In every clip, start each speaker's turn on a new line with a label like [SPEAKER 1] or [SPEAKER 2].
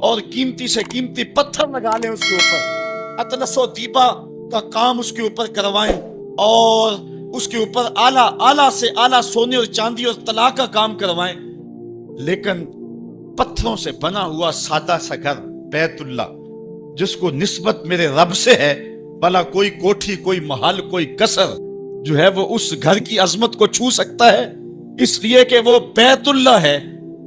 [SPEAKER 1] اور قیمتی سے قیمتی پتھر لگا لیں اس کے اوپر، اطلس و دیبا کا کام اس کے اوپر کروائیں، اور اس کے اوپر اعلیٰ سے اعلیٰ سونے اور چاندی اور طلا کا کام کروائیں، لیکن پتھروں سے بنا ہوا سادہ سا گھر بیت اللہ جس کو نسبت میرے رب سے ہے، بھلا کوئی کوٹھی، کوئی محل، کوئی قصر جو ہے وہ اس گھر کی عظمت کو چھو سکتا ہے؟ اس لیے کہ وہ بیت اللہ ہے،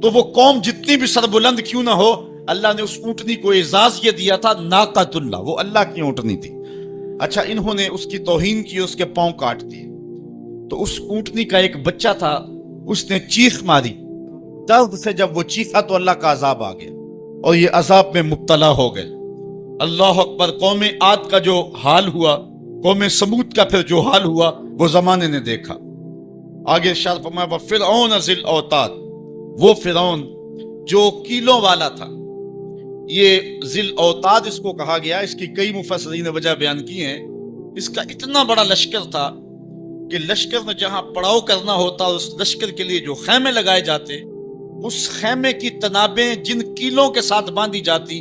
[SPEAKER 1] تو وہ قوم جتنی بھی سربلند کیوں نہ ہو، اللہ نے اس اونٹنی کو اعزاز یہ دیا تھا ناقۃ اللہ، وہ اللہ کی اونٹنی تھی۔ اچھا، انہوں نے اس کی توہین کی، اس کے پاؤں کاٹ دیے، تو اس اونٹنی کا ایک بچہ تھا، اس نے چیخ ماری، درد سے جب وہ چیخا تو اللہ کا عذاب آ گیا اور یہ عذاب میں مبتلا ہو گئے۔ اللہ اکبر۔ قوم عاد کا جو حال ہوا، قوم سمود کا پھر جو حال ہوا، وہ زمانے نے دیکھا۔ آگے ارشاد فرمایا فرعون ذی الاوتاد، وہ فرعون جو کیلوں والا تھا۔ یہ ذی الاوتاد اس کو کہا گیا، اس کی کئی مفسرین نے وجہ بیان کی ہیں۔ اس کا اتنا بڑا لشکر تھا کہ لشکر میں جہاں پڑاؤ کرنا ہوتا، اس لشکر کے لیے جو خیمے لگائے جاتے، اس خیمے کی تنابیں جن کیلوں کے ساتھ باندھی جاتی،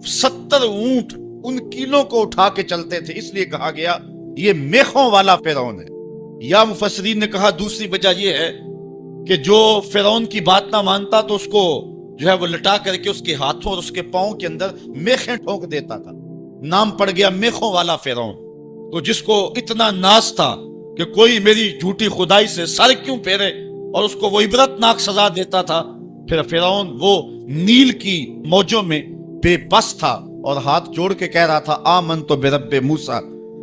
[SPEAKER 1] 70 اونٹ ان کیلوں کو اٹھا کے چلتے تھے، اس لیے کہا گیا یہ میخوں والا فرعون ہے۔ یا مفسرین نے کہا دوسری وجہ یہ ہے کہ جو فرعون کی بات نہ مانتا تو اس کو جو ہے وہ لٹا کر کے اس کے ہاتھوں اور اس کے پاؤں کے اندر میخیں ٹھونک دیتا تھا، نام پڑ گیا میخوں والا فرعون۔ تو جس کو اتنا ناز تھا کہ کوئی میری جھوٹی خدائی سے سر کیوں پھیرے، اور اس کو وہ عبرتناک سزا دیتا تھا، پھر فرعون وہ نیل کی موجوں میں بے بس تھا اور ہاتھ جوڑ کے کہہ رہا تھا آمنت برب موسیٰ،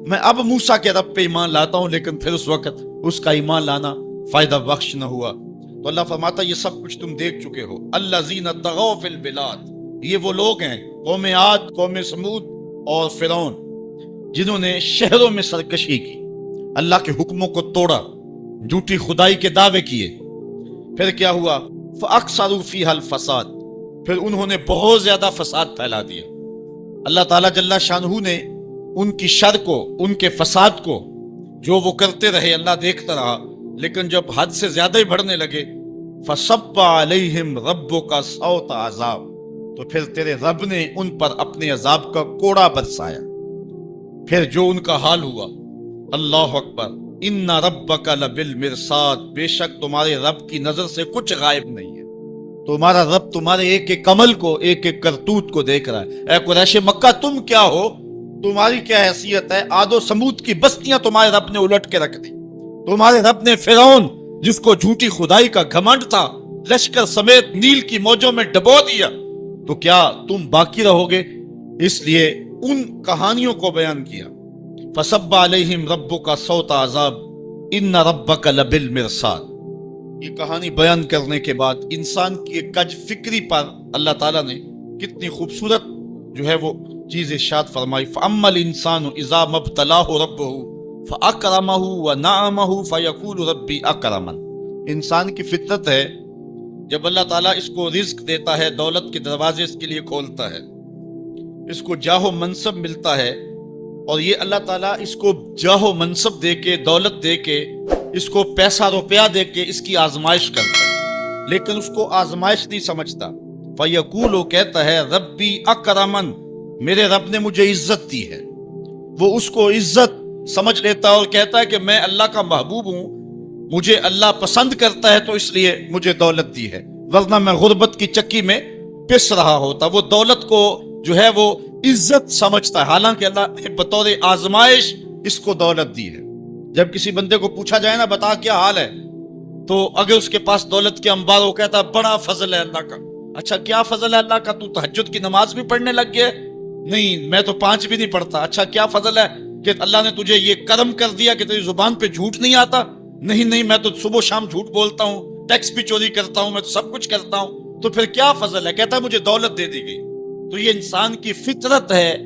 [SPEAKER 1] میں اب موسیٰ کے رب پہ ایمان لاتا ہوں، لیکن پھر اس وقت اس کا ایمان لانا فائدہ بخش نہ ہوا۔ تو اللہ فرماتا یہ سب کچھ تم دیکھ چکے ہو۔ الذین طغوا فی البلاد، یہ وہ لوگ ہیں قوم عاد، قوم سمود اور فرعون جنہوں نے شہروں میں سرکشی کی، اللہ کے حکموں کو توڑا، جھوٹی خدائی کے دعوے کیے۔ پھر کیا ہوا؟ فَأَكْثَرُوا فِيهَا الْفَسَادَ، پھر انہوں نے بہت زیادہ فساد پھیلا دیا۔ اللہ تعالیٰ جل شانہ نے ان کی شر کو، ان کے فساد کو، جو وہ کرتے رہے اللہ دیکھتا رہا، لیکن جب حد سے زیادہ ہی بڑھنے لگے فَصَبَّ عَلَيْهِمْ رَبُّكَ صَوْتَ عَذَابٍ، تو پھر تیرے رب نے ان پر اپنے عذاب کا کوڑا برسایا۔ پھر جو ان کا حال ہوا، اللہ اکبر، ان ربک لبالمرصاد، بے شک تمہارے رب کی نظر سے کچھ غائب نہیں ہے، تمہارا رب تمہارے ایک ایک عمل کو، ایک ایک کرتوت کو دیکھ رہا ہے۔ اے قریش مکہ، تم کیا ہو؟ تمہاری کیا حیثیت ہے؟ عاد و سمود کی بستیاں تمہارے رب نے الٹ کے رکھ دی، تمہارے رب نے فرعون جس کو جھوٹی خدائی کا گھمنڈ تھا لشکر سمیت نیل کی موجوں میں ڈبو دیا، تو کیا تم باقی رہو گے؟ اس لیے ان کہانیوں کو بیان کیا۔ فَصَبَّ عَلَيْهِمْ رَبُّكَ صَوْتَ عَذَابٍ إِنَّ رَبَّكَ لَبِالْمِرْصَادِ۔ یہ کہانی بیان کرنے کے بعد انسان کی ایک کج فکری پر اللہ تعالیٰ نے کتنی خوبصورت جو ہے وہ چیز ارشاد فرمائی۔ فَأَمَّا الْإِنسَانُ إِذَا مَا ابْتَلَاهُ رَبُّهُ فَأَكْرَمَهُ وَنَعَمَهُ فَيَقُولُ رَبِّي أَكْرَمَنِ۔ انسان کی فطرت ہے جب اللہ تعالیٰ اس کو رزق دیتا ہے، دولت کے دروازے اس کے لیے کھولتا ہے، اس کو جاہ و منصب ملتا ہے، اور یہ اللہ تعالیٰ اس کو جاہ و منصب دے کے، دولت دے کے، اس کو پیسہ روپیہ دے کے اس کی آزمائش کرتا ہے، لیکن اس کو آزمائش نہیں سمجھتا۔ فَيَقُولُ، کہتا ہے ربی اکرمن، میرے رب نے مجھے عزت دی ہے، وہ اس کو عزت سمجھ لیتا ہے اور کہتا ہے کہ میں اللہ کا محبوب ہوں، مجھے اللہ پسند کرتا ہے تو اس لیے مجھے دولت دی ہے، ورنہ میں غربت کی چکی میں پس رہا ہوتا۔ وہ دولت کو جو ہے وہ عزت سمجھتا ہے، حالانکہ اللہ نے بطور آزمائش اس کو دولت دی ہے۔ جب کسی بندے کو پوچھا جائے نا بتا کیا حال ہے، تو اگر اس کے پاس دولت کے انبار ہو، کہتا ہے بڑا فضل ہے اللہ کا۔ اچھا کیا فضل ہے اللہ کا؟ تو تہجد کی نماز بھی پڑھنے لگ گیا؟ نہیں، میں تو 5 بھی نہیں پڑھتا۔ اچھا کیا فضل ہے کہ اللہ نے تجھے یہ کرم کر دیا کہ تیری زبان پہ جھوٹ نہیں آتا؟ نہیں، میں تو صبح شام جھوٹ بولتا ہوں، ٹیکس بھی چوری کرتا ہوں، میں تو سب کچھ کرتا ہوں، تو پھر کیا فضل ہے؟ کہتا ہے مجھے دولت دے دی گئی۔ تو یہ انسان کی فطرت ہے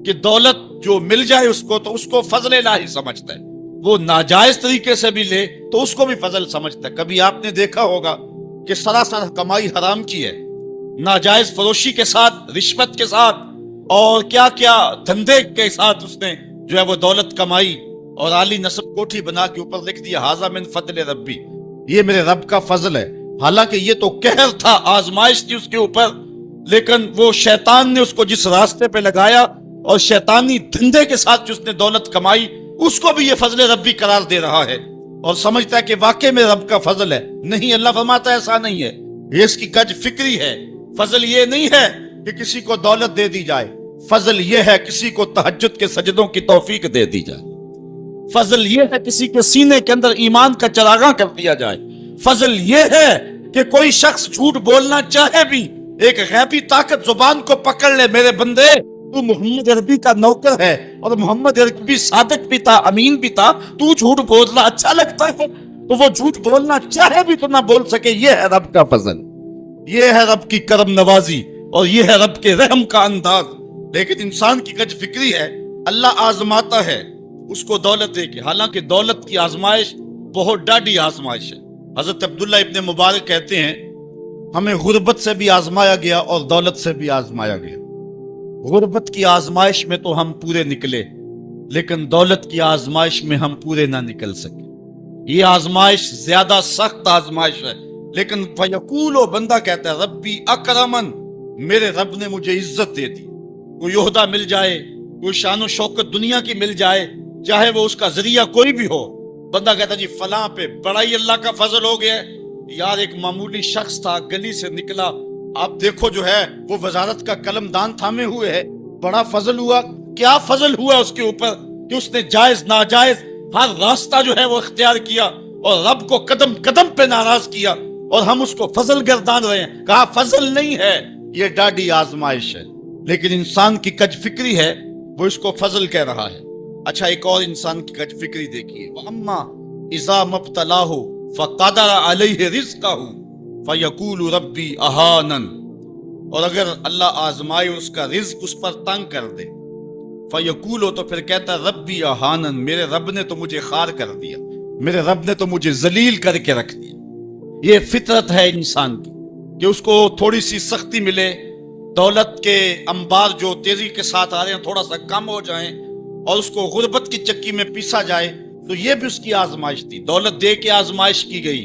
[SPEAKER 1] کہ دولت جو مل جائے اس کو فضل الہی سمجھتا ہے، وہ ناجائز طریقے سے بھی لے تو اس کو بھی فضل سمجھتا ہے۔ کبھی آپ نے دیکھا ہوگا کہ سراسر کمائی حرام کی ہے، ناجائز فروشی کے ساتھ، رشوت کے ساتھ، اور کیا کیا دھندے کے ساتھ اس نے جو ہے وہ دولت کمائی، اور عالی نصب کوٹھی بنا کے اوپر لکھ دیا ھذا من فضل ربی، یہ میرے رب کا فضل ہے، حالانکہ یہ تو قہر تھا، آزمائش تھی اس کے اوپر، لیکن وہ شیطان نے اس کو جس راستے پہ لگایا اور شیطانی دھندے کے ساتھ جو اس نے دولت کمائی، اس کو بھی یہ فضل ربی قرار دے رہا ہے اور سمجھتا ہے کہ واقعی میں رب کا فضل ہے۔ نہیں، اللہ فرماتا ہے ایسا نہیں ہے، یہ اس کی کج فکری ہے۔ فضل یہ نہیں ہے کہ کسی کو دولت دے دی جائے، فضل یہ ہے کسی کو تہجد کے سجدوں کی توفیق دے دی جائے، فضل یہ ہے کسی کے سینے کے اندر ایمان کا چراغاں کر دیا جائے، فضل یہ ہے کہ کوئی شخص جھوٹ بولنا چاہے بھی ایک غیبی طاقت زبان کو پکڑ لے، میرے بندے تو محمد عربی کا نوکر ہے اور محمد عربی صادق بھی تھا، امین بھی تھا، تو جھوٹ بولنا اچھا لگتا ہے تو وہ جھوٹ بولنا چاہے بھی تو نہ بول سکے۔ یہ ہے رب کا فضل، یہ ہے رب کی کرم نوازی اور یہ ہے رب کے رحم کا انداز۔ لیکن انسان کی کج فکری ہے، اللہ آزماتا ہے اس کو دولت دے کے، حالانکہ دولت کی آزمائش بہت ڈاڈی آزمائش ہے۔ حضرت عبداللہ ابن مبارک کہتے ہیں ہمیں غربت سے بھی آزمایا گیا اور دولت سے بھی آزمایا گیا۔ غربت کی آزمائش میں تو ہم پورے نکلے، لیکن دولت کی آزمائش میں ہم پورے نہ نکل سکے۔ یہ آزمائش زیادہ سخت آزمائش ہے، لیکن فیقول و بندہ کہتا ہے ربی اکرمن، میرے رب نے مجھے عزت دے دی۔ کوئی عہدہ مل جائے، کوئی شان و شوکت دنیا کی مل جائے، چاہے وہ اس کا ذریعہ کوئی بھی ہو، بندہ کہتا جی فلاں پہ بڑا ہی اللہ کا فضل ہو گیا ہے۔ یار ایک معمولی شخص تھا، گلی سے نکلا، آپ دیکھو جو ہے وہ وزارت کا قلم دان تھامے ہوئے ہے، بڑا فضل ہوا۔ کیا فضل ہوا اس کے اوپر کہ اس نے جائز ناجائز ہر راستہ جو ہے وہ اختیار کیا اور رب کو قدم قدم پہ ناراض کیا، اور ہم اس کو فضل گردان رہے ہیں۔ کہا فضل نہیں ہے، یہ ڈاڈی آزمائش ہے۔ لیکن انسان کی کج فکری ہے، وہ اس کو فضل کہہ رہا ہے۔ اچھا ایک اور انسان کی کج فکری دیکھیے، وَأَمَّا إِذَا مَبْتَلَاهُ فَقَدَرَ عَلَيْهِ رِزْقَهُ فَيَقُولُ رَبِّي أَهَانَنِ، اور اگر اللہ آزمائے اور اس کا رزق اس پر تنگ کر دے، فَيَقُولُ تو پھر کہتا ہے رَبِّي أَهَانَنِ، میرے رب نے تو مجھے خار کر دیا، میرے رب نے تو مجھے ذلیل کر کے رکھ دیا۔ یہ فطرت ہے انسان کی کہ اس کو تھوڑی سی سختی ملے، دولت کے انبار جو تیزی کے ساتھ آ رہے ہیں تھوڑا سا کم ہو جائیں اور اس کو غربت کی چکی میں پیسا جائے، تو یہ بھی اس کی آزمائش تھی۔ دولت دے کے آزمائش کی گئی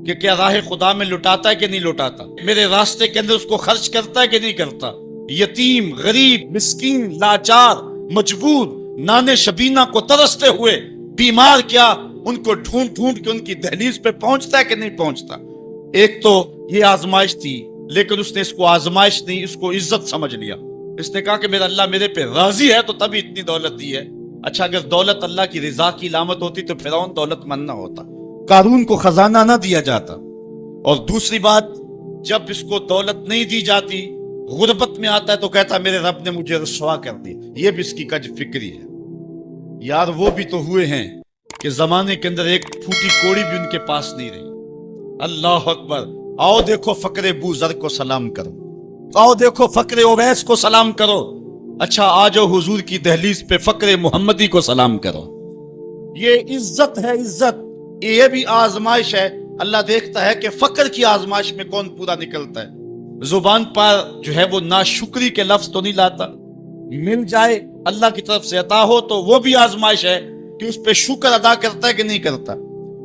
[SPEAKER 1] کہ کیا راہ خدا میں لٹاتا ہے کہ نہیں لٹاتا، میرے راستے کے اندر اس کو خرچ کرتا ہے کہ نہیں کرتا۔ یتیم، غریب، مسکین، لاچار، مجبور، نانے شبینہ کو ترستے ہوئے، بیمار، کیا ان کو ڈھونڈ ڈھونڈ کے ان کی دہلیز پہ پہنچتا ہے کہ نہیں پہنچتا۔ ایک تو یہ آزمائش تھی، لیکن اس نے اس کو آزمائش نہیں، اس کو عزت سمجھ لیا۔ اس نے کہا کہ میرا اللہ میرے پہ راضی ہے تو تبھی اتنی دولت دی ہے۔ اچھا اگر دولت اللہ کی رضا کی علامت ہوتی تو فرعون دولت مند نہ ہوتا، قارون کو خزانہ نہ دیا جاتا۔ اور دوسری بات، جب اس کو دولت نہیں دی جاتی، غربت میں آتا ہے تو کہتا میرے رب نے مجھے رسوا کر دی۔ یہ بھی اس کی کج فکری ہے۔ یار وہ بھی تو ہوئے ہیں کہ زمانے کے اندر ایک پھوٹی کوڑی بھی ان کے پاس نہیں رہی۔ اللہ اکبر، آؤ دیکھو فقر ابو ذر کو سلام کرو، آؤ دیکھو فقر اویس کو سلام کرو، اچھا آ جاؤ حضور کی دہلیز پہ فقر محمدی کو سلام کرو۔ یہ عزت ہے، عزت۔ یہ بھی آزمائش ہے۔ اللہ دیکھتا ہے کہ فقر کی آزمائش میں کون پورا نکلتا ہے۔ زبان پر جو ہے وہ ناشکری کے لفظ تو نہیں لاتا، مل جائے اللہ کی طرف سے عطا ہو تو وہ بھی آزمائش ہے کہ اس پہ شکر ادا کرتا ہے کہ نہیں کرتا،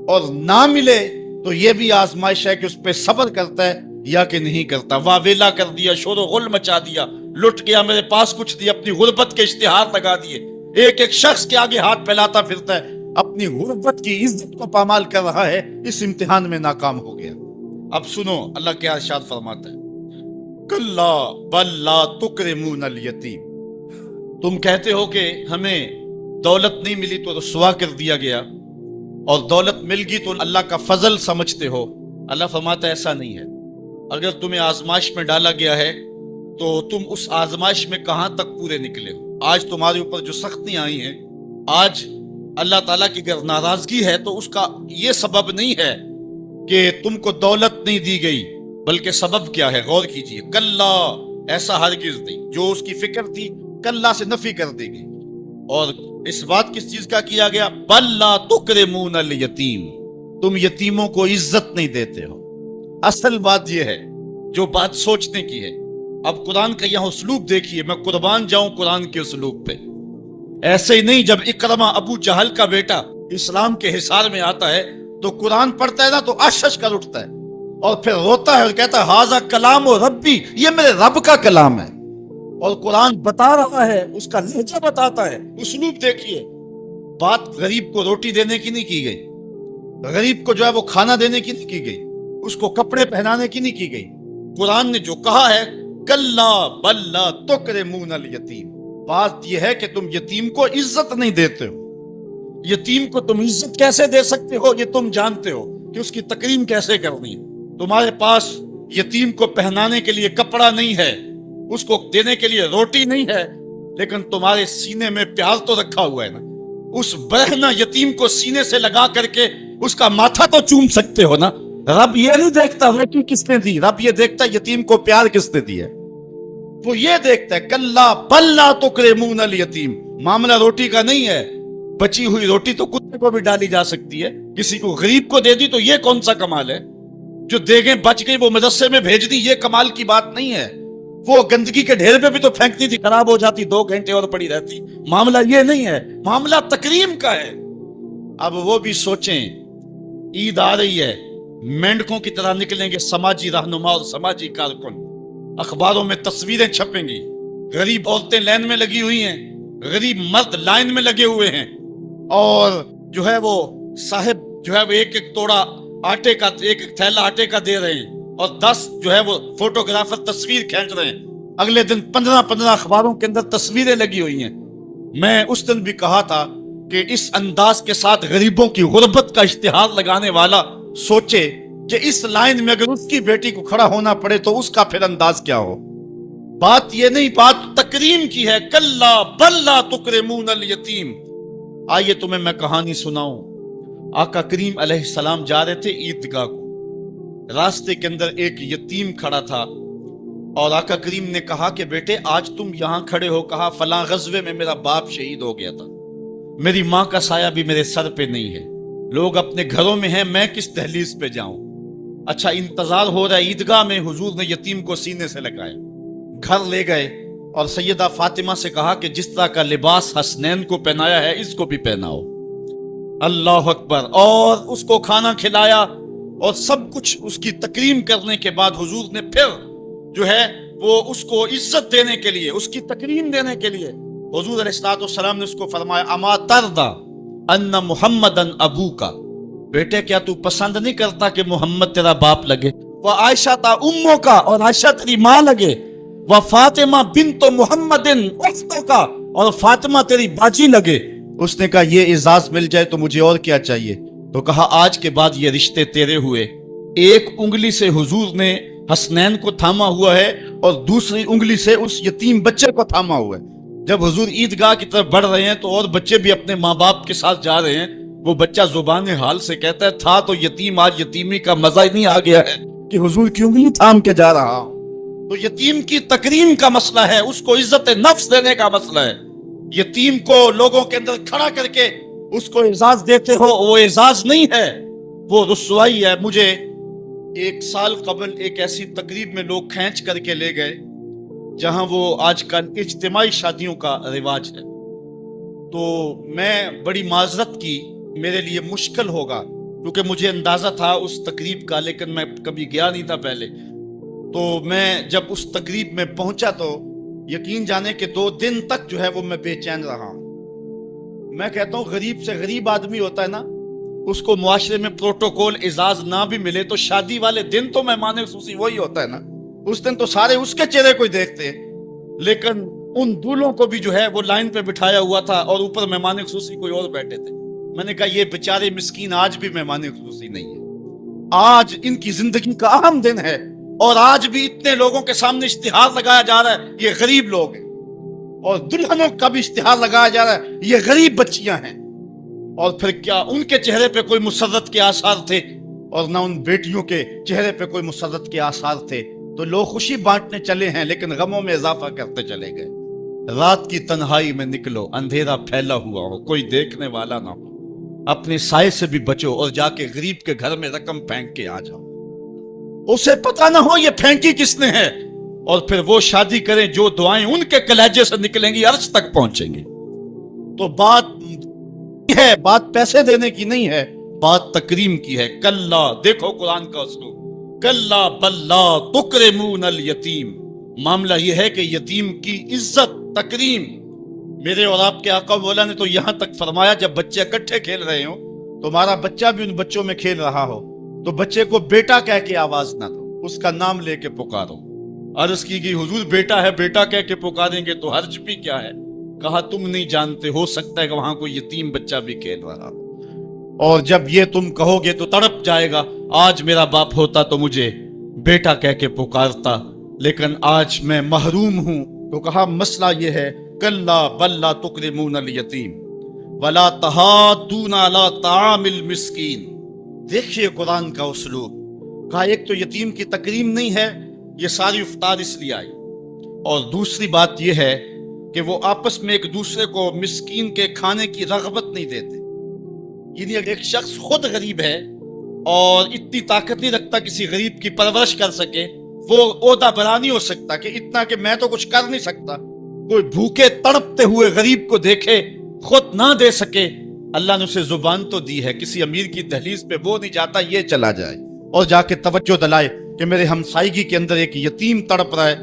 [SPEAKER 1] اور نہ ملے تو یہ بھی آزمائش ہے کہ اس پہ صبر کرتا ہے یا کہ نہیں کرتا۔ واویلا کر دیا، شور و غل مچا دیا، لٹ گیا، میرے پاس کچھ دیا، اپنی غربت کے اشتہار لگا دیے۔ ایک ایک شخص کے آگے ہاتھ پھیلاتا پھرتا ہے، اپنی غربت کی عزت کو پامال کر رہا ہے، اس امتحان میں ناکام ہو گیا۔ اب سنو اللہ کیا ارشاد فرماتا ہے، کلا بل لا تکرمون الیتیم، تم کہتے ہو کہ ہمیں دولت نہیں ملی تو رسوا کر دیا گیا، اور دولت مل گئی تو اللہ کا فضل سمجھتے ہو۔ اللہ فرماتا ہے ایسا نہیں ہے۔ اگر تمہیں آزمائش میں ڈالا گیا ہے تو تم اس آزمائش میں کہاں تک پورے نکلے ہو۔ آج تمہارے اوپر جو سختیاں آئی ہیں، آج اللہ تعالیٰ کی اگر ناراضگی ہے تو اس کا یہ سبب نہیں ہے کہ تم کو دولت نہیں دی گئی، بلکہ سبب کیا ہے، غور کیجئے۔ کلا، ایسا ہرگز نہیں۔ جو اس کی فکر تھی کلا سے نفی کر دی گئی، اور اس بات کس چیز کا کیا گیا، بل لا تکرمون الیتیم، تم یتیموں کو عزت نہیں دیتے ہو۔ اصل بات یہ ہے جو بات سوچنے کی ہے۔ اب قرآن کا یہاں اسلوب دیکھیے، میں قربان جاؤں قرآن کے اسلوب پہ۔ ایسے ہی نہیں، جب اکرمہ ابو جہل کا بیٹا اسلام کے حصار میں آتا ہے تو قرآن پڑھتا ہے نا تو اشش کر اٹھتا ہے، اور پھر روتا ہے اور کہتا ہے ہاذا کلام و ربی، یہ میرے رب کا کلام ہے۔ اور قرآن بتا رہا ہے، اس کا لہجہ بتاتا ہے، اسلوب دیکھیے۔ بات غریب کو روٹی دینے کی نہیں کی گئی، غریب کو جو ہے وہ کھانا دینے کی نہیں کی گئی، اس کو کپڑے پہنانے کی نہیں کی گئی۔ قرآن نے جو کہا ہے کلا بل لا تکرمون الیتیم، بات یہ ہے کہ تم یتیم کو عزت نہیں دیتے ہو۔ یتیم کو تم عزت کیسے دے سکتے ہو یہ تم جانتے ہو کہ اس کی تکریم کیسے کرنی ہے۔ تمہارے پاس یتیم کو پہنانے کے لیے کپڑا نہیں ہے، اس کو دینے کے لیے روٹی نہیں ہے، لیکن تمہارے سینے میں پیار تو رکھا ہوا ہے نا۔ اس برہنہ یتیم کو سینے سے لگا کر کے اس کا ماتھا تو چوم سکتے ہو نا۔ رب یہ نہیں دیکھتا روٹی کس نے دی، رب یہ دیکھتا یتیم کو پیار کس نے دیا۔ وہ یہ دیکھتا ہے کلا بل لا تکرمون الیتیم، معاملہ روٹی کا نہیں ہے۔ بچی ہوئی روٹی تو کتے کو بھی ڈالی جا سکتی ہے، کسی کو غریب کو دے دی تو یہ کون سا کمال ہے؟ جو دیگیں بچ گئی وہ مدرسے میں بھیج دی، یہ کمال کی بات نہیں ہے۔ وہ گندگی کے ڈھیر پہ بھی تو پھینکتی تھی، خراب ہو جاتی، 2 گھنٹے اور پڑی رہتی۔ معاملہ یہ نہیں ہے، معاملہ تکریم کا ہے۔ اب وہ بھی سوچیں، عید آ رہی ہے، مینڈکوں کی طرح نکلیں گے سماجی رہنما اور سماجی کارکن، اخباروں میں تصویریں چھپیں گی، غریب عورتیں لائن میں لگی ہوئی ہیں، غریب مرد لائن میں لگے ہوئے ہیں، اور جو ہے وہ صاحب جو ہے وہ ایک ایک توڑا آٹے کا، ایک ایک تھیلا آٹے کا دے رہے ہیں، اور 10 جو ہے وہ فوٹوگرافر تصویر کھینچ رہے ہیں۔ اگلے دن 15 اخباروں کے اندر تصویریں لگی ہوئی ہیں۔ میں اس دن بھی کہا تھا کہ اس انداز کے ساتھ غریبوں کی غربت کا اشتہار لگانے والا سوچے کہ اس لائن میں اگر اس کی بیٹی کو کھڑا ہونا پڑے تو اس کا پھر انداز کیا ہو۔ بات یہ نہیں، بات تکریم کی ہے، کلا بل لا تکرمون الیتیم۔ آئیے تمہیں میں کہانی سناؤں۔ آقا کریم علیہ السلام جا رہے تھے عیدگاہ کو، راستے کے اندر ایک یتیم کھڑا تھا، اور آقا کریم نے کہا کہ بیٹے آج تم یہاں کھڑے ہو، کہا فلاں غزوے میں میرا باپ شہید ہو گیا تھا، میری ماں کا سایہ بھی میرے سر پہ نہیں ہے، لوگ اپنے گھروں میں ہیں، میں کس دہلیز پہ جاؤں۔ اچھا انتظار ہو رہا ہے عیدگاہ میں، حضور نے یتیم کو سینے سے لگایا، گھر لے گئے اور سیدہ فاطمہ سے کہا کہ جس طرح کا لباس حسنین کو پہنایا ہے اس کو بھی پہناؤ۔ اللہ اکبر۔ اور اس کو کھانا کھلایا اور سب کچھ اس کی تکریم کرنے کے بعد حضور نے پھر جو ہے وہ اس کو عزت دینے کے لیے، اس کی تکریم دینے کے لیے حضور علیہ السلام نے اس کو فرمایا اما ترضى ان محمدن ابوکا، بیٹے کیا تو پسند نہیں کرتا کہ محمد تیرا باپ لگے، وہ عائشہ تا امو کا، اور عائشہ تیری ماں لگے، وہ فاطمہ بنت محمد اختو کا، اور فاطمہ تیری باجی لگے۔ اس نے کہا یہ اعزاز مل جائے تو مجھے اور کیا چاہیے؟ تو کہا آج کے بعد یہ رشتے تیرے ہوئے۔ ایک انگلی سے حضور نے حسنین کو تھاما ہوا ہے اور دوسری انگلی سے اس یتیم بچے کو تھاما ہوا ہے۔ جب حضور عیدگاہ کی طرف بڑھ رہے ہیں تو اور بچے بھی اپنے ماں باپ کے ساتھ جا رہے ہیں۔ وہ بچہ زبان حال سے کہتا ہے تھا تو یتیم، آج یتیمی کا مزہ ہی نہیں آ گیا ہے کہ حضور کی انگلی تھام کے جا رہا ہوں۔ تو یتیم کی تکریم کا مسئلہ ہے، اس کو عزت نفس دینے کا مسئلہ ہے۔ یتیم کو لوگوں کے اندر کھڑا کر کے اس کو اعزاز دیتے ہو، وہ اعزاز نہیں ہے، وہ رسوائی ہے۔ مجھے 1 سال قبل ایک ایسی تقریب میں لوگ کھینچ کر کے لے گئے جہاں وہ آج کل اجتماعی شادیوں کا رواج ہے، تو میں بڑی معذرت کی، میرے لیے مشکل ہوگا کیونکہ مجھے اندازہ تھا اس تقریب کا، لیکن میں کبھی گیا نہیں تھا پہلے۔ تو میں جب اس تقریب میں پہنچا تو یقین جانے کہ 2 دن تک جو ہے وہ میں بے چین رہا ہوں۔ میں کہتا ہوں غریب سے غریب آدمی ہوتا ہے نا، اس کو معاشرے میں پروٹوکول اعزاز نہ بھی ملے تو شادی والے دن تو مہمان خصوصی وہی ہوتا ہے نا، اس دن تو سارے اس کے چہرے کو ہی دیکھتے ہیں۔ لیکن ان دولوں کو بھی جو ہے وہ لائن پہ بٹھایا ہوا تھا اور اوپر مہمان خصوصی کوئی اور بیٹھے تھے۔ میں نے کہا یہ بیچارے مسکین آج بھی مہمان خصوصی نہیں ہے، آج ان کی زندگی کا اہم دن ہے، اور آج بھی اتنے لوگوں کے سامنے اشتہار لگایا جا رہا ہے یہ غریب لوگ ہیں، اور دلہنوں کا بھی اشتہار لگایا جا رہا ہے یہ غریب بچیاں ہیں۔ اور پھر کیا ان کے چہرے پہ کوئی مسرت کے آثار تھے؟ اور نہ ان بیٹیوں کے چہرے پہ کوئی مسرت کے آثار تھے۔ تو لوگ خوشی بانٹنے چلے ہیں لیکن غموں میں اضافہ کرتے چلے گئے۔ رات کی تنہائی میں نکلو، اندھیرا پھیلا ہوا ہو، کوئی دیکھنے والا نہ ہو، اپنے سائے سے بھی بچو اور جا کے غریب کے گھر میں رقم پھینک کے آ جاؤ، اسے پتہ نہ ہو یہ پھینکی کس نے ہے، اور پھر وہ شادی کریں جو دعائیں ان کے کلیجے سے نکلیں گی عرش تک پہنچیں گی۔ تو بات پیسے دینے کی نہیں ہے، بات تکریم کی ہے۔ کلا، دیکھو قرآن کا اسلوب، کلا بل لا تکرمون الیتیم، معاملہ یہ ہے کہ یتیم کی عزت تکریم، میرے اور آپ کے آقا مولا نے تو یہاں تک فرمایا جب بچے اکٹھے کھیل رہے ہوں، تمہارا بچہ بھی ان بچوں میں کھیل رہا ہو تو بچے کو بیٹا کہہ کے آواز نہ دو، اس کا نام لے کے پکارو۔ عرض کی گئی حضور بیٹا ہے، بیٹا کہہ کے پکاریں گے تو حرج بھی کیا ہے؟ کہا تم نہیں جانتے، ہو سکتا ہے کہ وہاں کوئی یتیم بچہ بھی کھیل رہا ہو، اور جب یہ تم کہو گے تو تڑپ جائے گا، آج میرا باپ ہوتا تو مجھے بیٹا کہہ کے پکارتا، لیکن آج میں محروم ہوں۔ تو کہا مسئلہ یہ ہے، کلا بل لا تکرمون الیتیم ولا تحاضون علی طعام المسکین۔ دیکھیے قرآن کا اسلوب، کہا ایک تو یتیم کی تکریم نہیں ہے، یہ ساری افطار اس لیے آئی، اور دوسری بات یہ ہے کہ وہ آپس میں ایک دوسرے کو مسکین کے کھانے کی رغبت نہیں دیتے، یعنی ایک شخص خود غریب ہے اور اتنی طاقت نہیں رکھتا کسی غریب کی پرورش کر سکے، وہ عہدہ برا نہیں ہو سکتا کہ اتنا کہ میں تو کچھ کر نہیں سکتا، کوئی بھوکے تڑپتے ہوئے غریب کو دیکھے خود نہ دے سکے، اللہ نے اسے زبان تو دی ہے، کسی امیر کی دہلیز پہ وہ نہیں جاتا یہ چلا جائے اور جا کے توجہ دلائے کہ میرے ہمسائیگی کے اندر ایک یتیم تڑپ رہا ہے،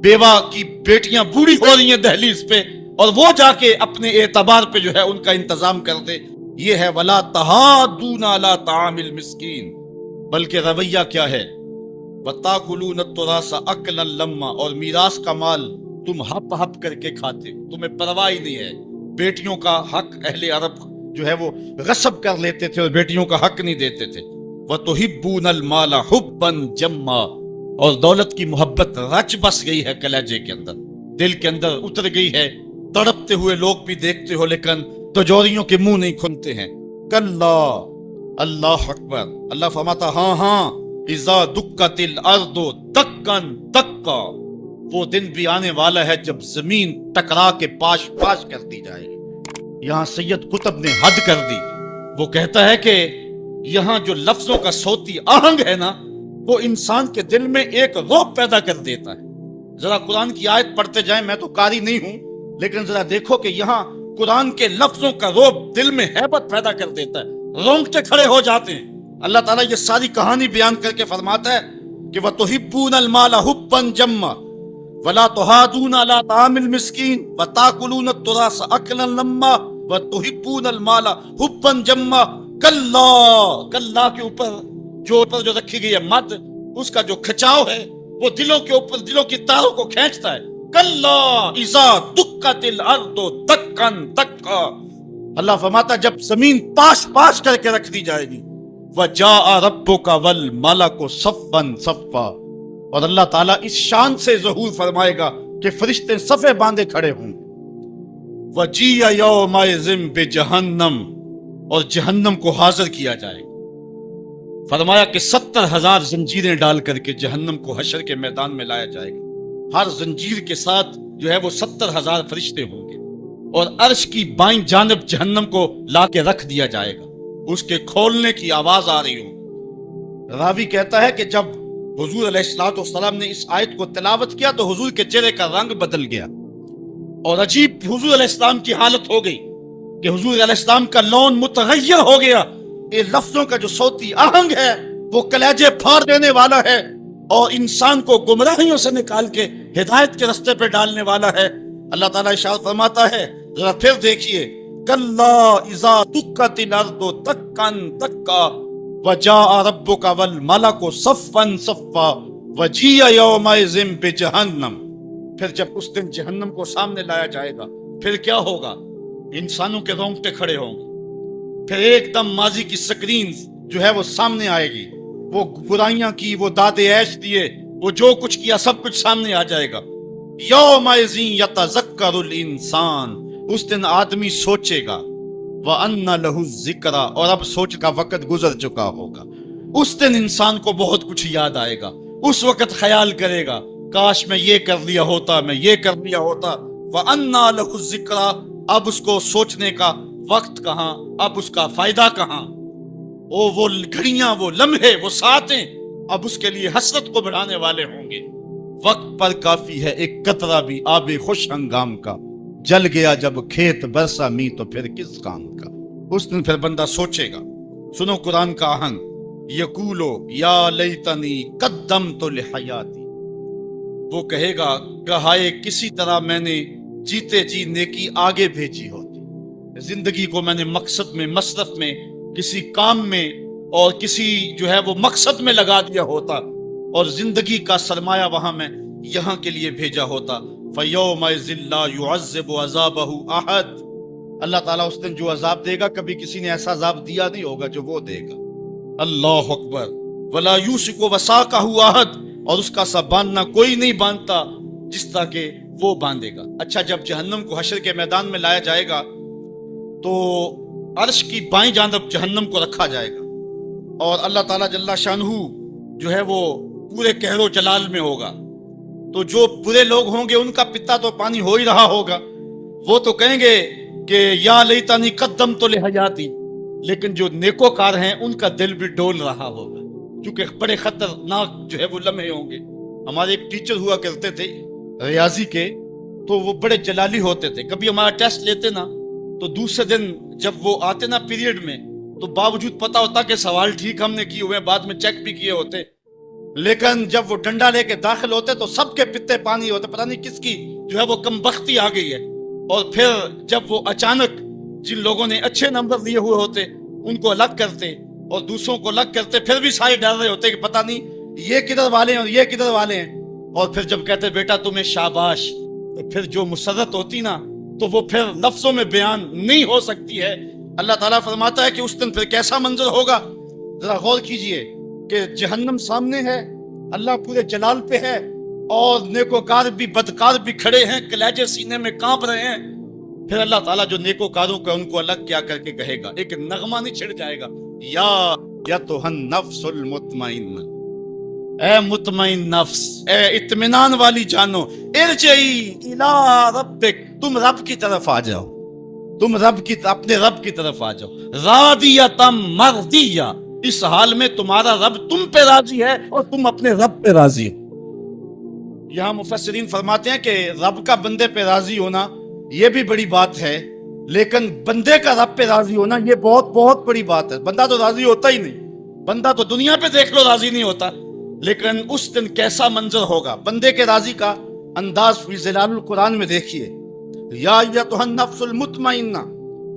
[SPEAKER 1] بیوہ کی بیٹیاں بوڑھی ہو رہی ہیں دہلیز پہ، اور وہ جا کے اپنے اعتبار پہ جو ہے ان کا انتظام کر دے۔ یہ ہے ولا تحاضون علی طعام المسکین، بلکہ رویہ کیا ہے، وتاکلون التراث اکلا لما، اور میراث کا مال تم ہپ ہپ کر کے کھاتے، تمہیں پرواہ ہی نہیں ہے۔ بیٹیوں کا حق اہل عرب جو ہے وہ غصب کر لیتے تھے اور بیٹیوں کا حق نہیں دیتے تھے۔ وتحبون المال حبا جما، اور دولت کی محبت رچ بس گئی ہے کلیجے کے اندر، دل کے اندر اتر گئی ہے، تڑپتے ہوئے لوگ بھی دیکھتے ہو لیکن تجوریوں کے منہ نہیں کھلتے ہیں۔ کلا، اللہ اکبر، اللہ فرماتا ہاں ہاں، اذا دکت الارض دکن دکا، وہ دن بھی آنے والا ہے جب زمین ٹکرا کے پاش پاش کر دی جائے گی۔ یہاں سید قطب نے حد کر دی، وہ کہتا ہے کہ یہاں جو لفظوں کا صوتی آہنگ ہے نا، وہ انسان کے دل میں ایک رعب پیدا کر دیتا ہے۔ ذرا قرآن کی آیت پڑھتے جائیں، میں تو قاری نہیں ہوں لیکن ذرا دیکھو کہ یہاں قرآن کے لفظوں کا رعب دل میں ہیبت پیدا کر دیتا ہے، رونگٹے کھڑے ہو جاتے ہیں۔ اللہ تعالیٰ یہ ساری کہانی بیان کر کے فرماتا ہے کہ وَتُحِبُّونَ الْمَالَ حُبًّا جَمًّا وَلَا تُحَاضُونَ عَلَىٰ طَعَامِ الْمِسْكِينِ وَتَأْكُلُونَ التُّرَاثَ أَكْلًا لَمًّا وَتُحِبُّونَ الْمَالَ حُبًّا جَمًّا۔ کلا کے اوپر جو رکھی گئی ہے مد، اس کا جو کھچاؤ ہے وہ دلوں کے اوپر، دلوں کی تاروں کو کھینچتا ہے۔ کلا اذا دکت الارض دکن دکا، اللہ فرماتا جب زمین پاش پاش کر کے رکھ دی جائے گی، وجاء ربک والملک صفا صفا، اور اللہ تعالیٰ اس شان سے ظہور فرمائے گا کہ فرشتے صفے باندھے کھڑے ہوں۔ وجیء یومئذ بجہنم، اور جہنم کو حاضر کیا جائے گا۔ فرمایا کہ 70,000 زنجیریں ڈال کر کے جہنم کو حشر کے میدان میں لایا جائے گا، ہر زنجیر کے ساتھ جو ہے وہ 70,000 فرشتے ہوں گے، اور عرش کی بائیں جانب جہنم کو لا کے رکھ دیا جائے گا، اس کے کھولنے کی آواز آ رہی ہو۔ راوی کہتا ہے کہ جب حضور علیہ السلام نے اس آیت کو تلاوت کیا تو حضور کے چہرے کا رنگ بدل گیا، اور عجیب حضور علیہ السلام کی حالت ہو گئی کہ حضور علیہ السلام کا لون متغیر ہو گیا۔ یہ لفظوں کا جو صوتی آہنگ ہے وہ کلیجے پھاڑ دینے والا ہے اور انسان کو گمراہیوں سے نکال کے ہدایت کے رستے پہ ڈالنے والا ہے۔ اللہ تعالیٰ ارشاد فرماتا ہے، ذرا پھر دیکھیے، کلا اذا دکت الارض دکن دکا وجاء ربک والملک صفا صفا وجیء یومئذ بجہنم۔ پھر جب اس دن جہنم کو سامنے لایا جائے گا پھر کیا ہوگا؟ انسانوں کے رونگٹے کھڑے ہوں گے، پھر ایک دم ماضی کی سکرین جو ہے وہ سامنے آئے گی، وہ برائیاں کی، وہ دادے عیش دیے، وہ جو کچھ کیا سب کچھ سامنے آ جائے گا۔ یومئذ یتذکر الانسان، اس دن آدمی سوچے گا، وَأَنَّ لَهُ الذِّكْرَىٰ، اور اب سوچ کا وقت گزر چکا ہوگا۔ اس دن انسان کو بہت کچھ یاد آئے گا، اس وقت خیال کرے گا کاش میں یہ کر لیا ہوتا، میں یہ کر لیا ہوتا۔ وَأَنَّ لَهُ الذِّكْرَىٰ، اب اس کو سوچنے کا وقت کہاں، اب اس کا فائدہ کہاں؟ وہ گھڑیاں، وہ لمحے، وہ ساعتیں اب اس کے لیے حسرت کو بڑھانے والے ہوں گے۔ وقت پر کافی ہے ایک قطرہ بھی آب خوش ہنگام کا، جل گیا جب کھیت برسا می تو پھر کس کام کا۔ اس دن پھر بندہ سوچے گا۔ سنو قرآن کا آہنگ، یقولو یا لیتنی قدمت لحیاتی، وہ کہے گا کہائے کسی طرح میں نے جیتے جی نیکی آگے بھیجی ہوتی، زندگی کو میں نے مقصد میں، مصرف میں، کسی کام میں اور کسی جو ہے وہ مقصد میں لگا دیا ہوتا، اور زندگی کا سرمایہ وہاں میں یہاں کے لیے بھیجا ہوتا۔ فَيَوْمَئِذٍ لَا يُعَذِّبُ عَذَابَهُ أَحَدٌ، اللہ تعالیٰ اس دن جو عذاب دے گا کبھی کسی نے ایسا عذاب دیا نہیں ہوگا جو وہ دے گا۔ اللہ اکبر۔ وَلَا يُوثِقُ وَثَاقَهُ أَحَدٌ، اور اس کا سا باندھنا کوئی نہیں باندھتا جس طرح کہ وہ باندھے گا۔ اچھا، جب جہنم کو حشر کے میدان میں لایا جائے گا تو عرش کی بائیں جانب جہنم کو رکھا جائے گا، اور اللہ تعالیٰ جل شانہ جو ہے وہ پورے قہر و جلال میں ہوگا، تو جو برے لوگ ہوں گے ان کا پتا تو پانی ہو ہی رہا ہوگا، وہ تو کہیں گے کہ یا لیتنی قدمت لحیاتی، لیکن جو نیکوکار ہیں ان کا دل بھی ڈول رہا ہوگا، کیونکہ بڑے خطرناک جو ہے وہ لمحے ہوں گے۔ ہمارے ایک ٹیچر ہوا کرتے تھے ریاضی کے، تو وہ بڑے جلالی ہوتے تھے، کبھی ہمارا ٹیسٹ لیتے نا تو دوسرے دن جب وہ آتے نا پیریڈ میں، تو باوجود پتا ہوتا کہ سوال ٹھیک ہم نے کیے ہوئے، بعد میں چیک بھی کیے ہوتے، لیکن جب وہ ڈنڈا لے کے داخل ہوتے تو سب کے پتے پانی ہوتے، پتہ نہیں کس کی جو ہے وہ کم بختی آ گئی ہے۔ اور پھر جب وہ اچانک جن لوگوں نے اچھے نمبر لیے ہوئے ہوتے ان کو الگ کرتے اور دوسروں کو الگ کرتے، پھر بھی سارے ڈر رہے ہوتے کہ پتہ نہیں یہ کدھر والے ہیں اور یہ کدھر والے ہیں، اور پھر جب کہتے بیٹا تمہیں شاباش، تو پھر جو مسرت ہوتی نا تو وہ پھر لفظوں میں بیان نہیں ہو سکتی ہے۔ اللہ تعالیٰ فرماتا ہے کہ اس دن پھر کیسا منظر ہوگا، ذرا غور کیجئے کہ جہنم سامنے ہے، اللہ پورے جلال پہ ہے، اور نیکوکار بھی بدکار بھی کھڑے ہیں، کلیجے سینے میں کانپ رہے ہیں۔ پھر اللہ تعالیٰ جو نیکوکاروں کا ان کو الگ کیا کر کے کہے گا، ایک نغمہ نہیں چھڑ جائے گا، یا ایتھا النفس المطمئنہ، اے مطمئن نفس، اے اطمینان والی جانو، ارجعی الی ربک، تم رب کی طرف آ جاؤ، تم اپنے رب کی طرف آ جاؤ، راضیۃ مرضیہ، اس حال میں تمہارا رب تم پہ راضی ہے اور تم اپنے رب پہ راضی ہو۔ یہاں مفسرین فرماتے ہیں کہ رب کا بندے پہ راضی ہونا یہ بھی بڑی بات ہے، لیکن بندے کا رب پہ راضی ہونا یہ بہت بہت بڑی بات ہے۔ بندہ تو راضی ہوتا ہی نہیں، بندہ تو دنیا پہ دیکھ لو راضی نہیں ہوتا، لیکن اس دن کیسا منظر ہوگا بندے کے راضی کا انداز فی ظلال القرآن میں دیکھیے۔ یا ایتھا النفس المطمئنہ،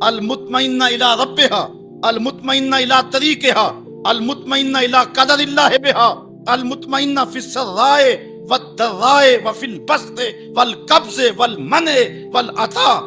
[SPEAKER 1] المطمئنہ الی ربہا، المطمئنہ الی طریقہا، المطمئنہ الی قدر اللہ بہا، المطمئنہ فی السراء والضراء وفی البسط والقبض والمنع والعطاء،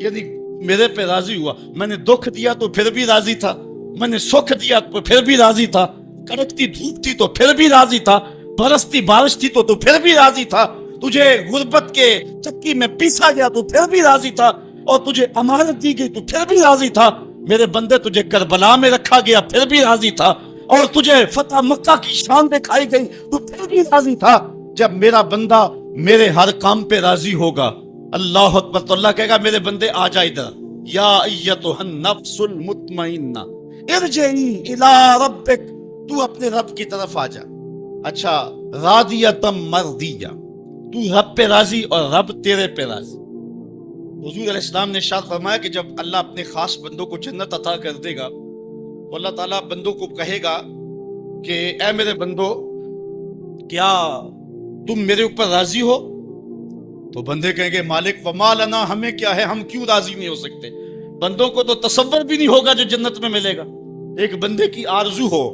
[SPEAKER 1] یعنی میرے پہ راضی ہوا، میں نے دکھ دیا تو پھر بھی راضی تھا، میں نے سکھ دیا تو پھر بھی راضی تھا، کڑکتی دھوپ تھی تو پھر بھی راضی تھا، برستی بارش تھی تو پھر بھی راضی تھا، تجھے غربت کے چکی میں پیسا گیا تو پھر بھی راضی تھا، اور تجھے امانت دی گئی تو پھر بھی راضی تھا، میرے بندے تجھے کربلا میں رکھا گیا پھر بھی راضی تھا، اور تجھے فتح مکہ کی شان دکھائی گئی تو پھر بھی راضی تھا۔ جب میرا بندہ میرے ہر کام پہ راضی ہوگا، اللہ اکبر، تو اللہ کہے گا میرے بندے آ جا ادھر، یا ایتھا النفس المطمئنہ ارجعی الی ربک، تو اپنے رب کی طرف آ جا۔ اچھا، راضیۃ مرضیہ، تو رب پہ راضی اور رب تیرے پہ راضی۔ حضور علیہ السلام نے ارشاد فرمایا کہ جب اللہ اپنے خاص بندوں کو جنت عطا کر دے گا تو اللہ تعالیٰ بندوں کو کہے گا کہ اے میرے بندو، کیا تم میرے اوپر راضی ہو؟ تو بندے کہیں گے مالک وما لنا، ہمیں کیا ہے، ہم کیوں راضی نہیں ہو سکتے؟ بندوں کو تو تصور بھی نہیں ہوگا جو جنت میں ملے گا۔ ایک بندے کی آرزو ہو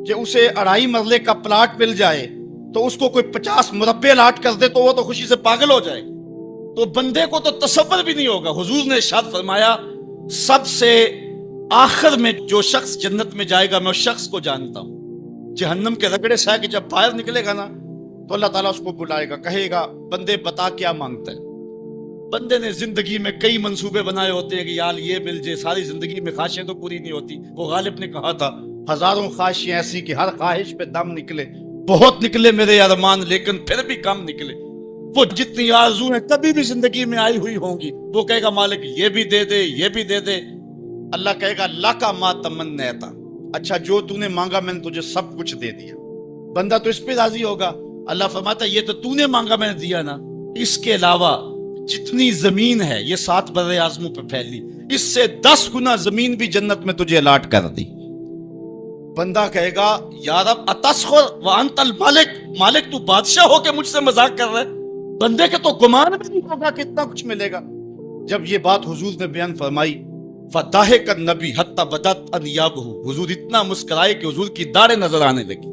[SPEAKER 1] کہ اسے 2.5 مرلے کا پلاٹ مل جائے تو اس کو کوئی 50 مربع لاٹ کر دے تو وہ تو خوشی سے پاگل ہو جائے، تو بندے کو تو تصور بھی نہیں ہوگا۔ حضور نے ارشاد فرمایا سب سے آخر میں جو شخص جنت میں جائے گا میں اس شخص کو جانتا ہوں، جہنم کے رگڑے سے کہ جب باہر نکلے گا نا تو اللہ تعالیٰ اس کو بلائے گا، کہے گا بندے بتا کیا مانگتا ہے۔ بندے نے زندگی میں کئی منصوبے بنائے ہوتے ہیں کہ یار یہ مل جائے، ساری زندگی میں خواہشیں تو پوری نہیں ہوتی۔ وہ غالب نے کہا تھا ہزاروں خواہشیں ایسی کہ ہر خواہش پہ دم نکلے، بہت نکلے میرے ارمان لیکن پھر بھی کم نکلے۔ وہ جتنی آرزو ہیں کبھی بھی زندگی میں آئی ہوئی ہوں گی، وہ کہے گا مالک یہ بھی دے دے، یہ بھی دے دے۔ اللہ کہے گا لاکا ما تمنیتا، اچھا جو تو نے مانگا میں نے تجھے سب کچھ دے دیا۔ بندہ تو اس پہ راضی ہوگا۔ اللہ فرماتا ہے یہ تو نے مانگا میں نے دیا نا، اس کے علاوہ جتنی زمین ہے یہ 7 بر اعظموں پہ پھیلی، اس سے 10 گنا زمین بھی جنت میں تجھے الاٹ کر دی۔ بندہ کہے گا یا رب اتسخر وانت المالک، مالک تو بادشاہ ہو کے مجھ سے مذاق کر رہے، بندے کے تو گمان بھی نہیں ہوگا کہ اتنا کچھ ملے گا۔ جب یہ بات حضور نے بیان فرمائی فضاحک النبی حتی بدت انیابہ، حضور اتنا مسکرائے کہ حضور کی داڑھیں نظر آنے لگی۔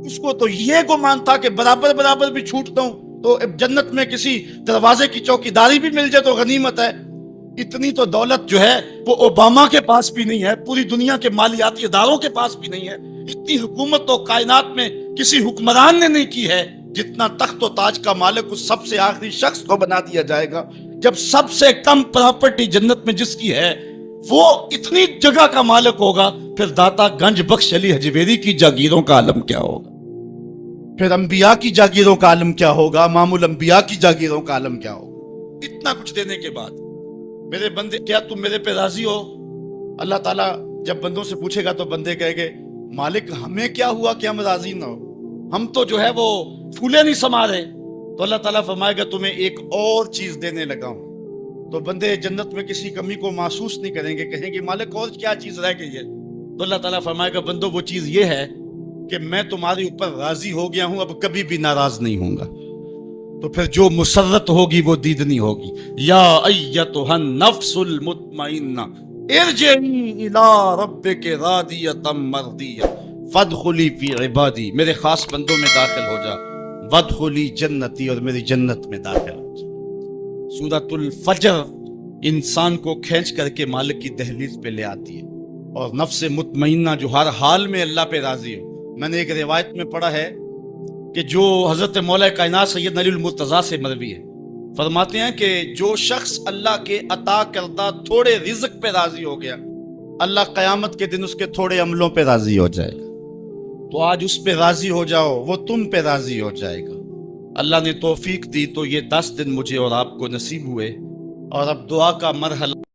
[SPEAKER 1] اس کو تو یہ گمان تھا کہ برابر برابر بھی چھوٹتا ہوں تو جنت میں کسی دروازے کی چوکیداری بھی مل جائے تو غنیمت ہے۔ اتنی تو دولت جو ہے وہ اوباما کے پاس بھی نہیں ہے، پوری دنیا کے مالیاتی اداروں کے پاس بھی نہیں ہے، اتنی حکومت تو کائنات میں کسی حکمران نے نہیں کی ہے جتنا تخت و تاج کا مالک اس سب سے آخری شخص کو بنا دیا جائے گا۔ جب سب سے کم پراپرٹی جنت میں جس کی ہے وہ اتنی جگہ کا مالک ہوگا، پھر داتا گنج بخش علی حجویری کی جاگیروں کا عالم کیا ہوگا، پھر انبیاء کی جاگیروں کا عالم کیا ہوگا، امام الانبیاء کی جاگیروں کا عالم کیا ہوگا۔ اتنا کچھ دینے کے بعد میرے بندے کیا تم میرے پہ راضی ہو؟ اللہ تعالیٰ جب بندوں سے پوچھے گا تو بندے کہے گے مالک ہمیں کیا ہوا کہ ہم راضی نہ ہو، ہم تو جو ہے وہ پھولے نہیں سما رہے۔ تو اللہ تعالیٰ فرمائے گا تمہیں ایک اور چیز دینے لگا ہوں۔ تو بندے جنت میں کسی کمی کو محسوس نہیں کریں گے، کہیں گے مالک اور کیا چیز رہ گئی ہے؟ تو اللہ تعالیٰ فرمائے گا بندو وہ چیز یہ ہے کہ میں تمہارے اوپر راضی ہو گیا ہوں، اب کبھی بھی ناراض نہیں ہوں گا۔ تو پھر جو مسرت ہوگی وہ دیدنی ہوگی۔ یا ایتھا النفس المطمئنہ ارجعی الی ربک راضیۃ مرضیہ فادخلی فی عبادی، میرے خاص بندوں میں داخل ہو جا، وادخلی جنتی، اور میری جنت میں داخل ہو جا۔ سورۃ الفجر انسان کو کھینچ کر کے مالک کی دہلیز پہ لے آتی ہے، اور نفس مطمئنہ جو ہر حال میں اللہ پہ راضی ہو۔ میں نے ایک روایت میں پڑھا ہے کہ جو حضرت مولا کائنات سید علی المرتضیٰ سے مروی ہے، فرماتے ہیں کہ جو شخص اللہ کے عطا کردہ تھوڑے رزق پہ راضی ہو گیا، اللہ قیامت کے دن اس کے تھوڑے عملوں پہ راضی ہو جائے گا۔ تو آج اس پہ راضی ہو جاؤ، وہ تم پہ راضی ہو جائے گا۔ اللہ نے توفیق دی تو یہ 10 دن مجھے اور آپ کو نصیب ہوئے، اور اب دعا کا مرحلہ